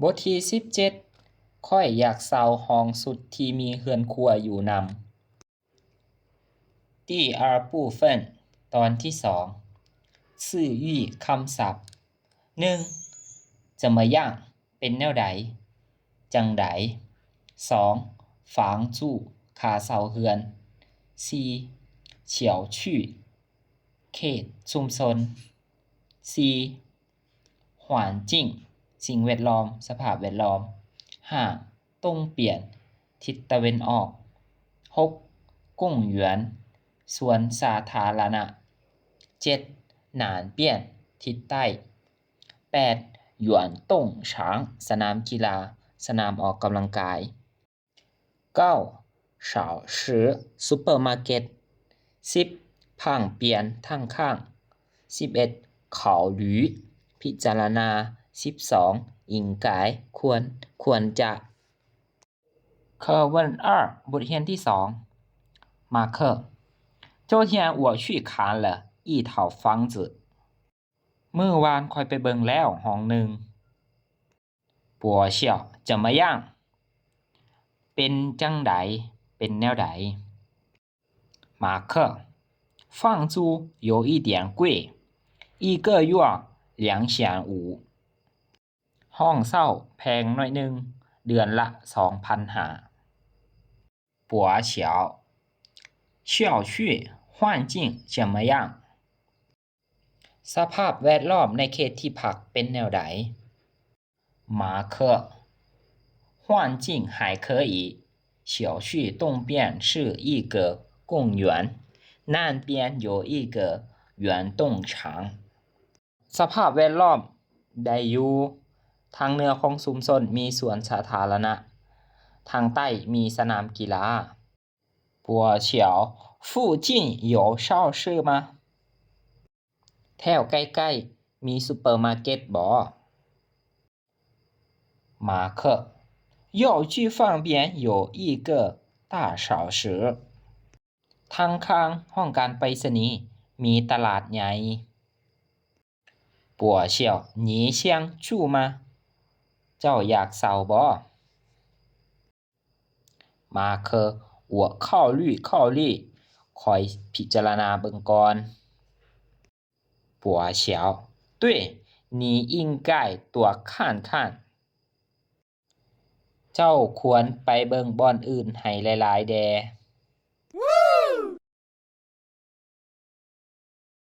บทที่17ข้อยอยากเซาห้องสุดที่มีเรือนครัวอยู่นำ第二部分ตอนที่2ซื่อยี่คำศัพท์ 1. จะมาย่างเป็นแนวใดจังใด 2. ฝางจู้ค่าเซาเรือน 4. เฉียวชื่อเขตชุมชน 4. หวานจิ้งสิ่งแวดล้อมสภาพแวดล้อม 5. ต้งเปลี่ยนทิศตะเวนออก 6. ก้งหยวนสวนสาธารณะ 7. หนานเปี้ยนทิศใต้ 8. หยวนต้งช้างสนามกีฬาสนามออกกำลังกาย 9. เฉาสือซุปเปอร์มาร์เก็ต 10. พังเปลี่ยนทั้งข้าง 11. ข่าวหรือพิจารณา 12. อิงกายควรจะ课文2บทเรียนที่2马克昨天我去看了一套房子มื้อวานข้อยไปเบิ่งแล้วห้องหนึ่งปัวเสี่ยวจะมาย่างเป็นจังใดเป็นแนวใด马克房租有一点贵一个月2500ห้องเช่าแพงหน่อยนึงเดือนละ 2,500ปัวเฉียว校区环境怎么样สภาพแวดล้อมในเขตที่พักเป็นแนวใด马克环境还可以小区东边是一个公园南边有一个圆动场สภาพแวดล้อมได้อยู่ทางเหนือของชุมชนมีสวนสาธารณะทางใต้มีสนามกีฬาปัวเฉียว附近有超市吗แถวใกล้ๆมีซุปเปอร์มาร์เก็ตบ่马克药具旁边有一个大超市ทางข้างห้องการไปรษณีย์มีตลาดใหญ่ปัวเฉียว你想住吗เจ้าอยากเช่าบ่马克我考虑ข้อยพิจารณาเบิ่งก่อนปัวเฉียว对你应该多看看เจ้าควรไปเบิ่งบ่อนอื่นให้หลายๆแด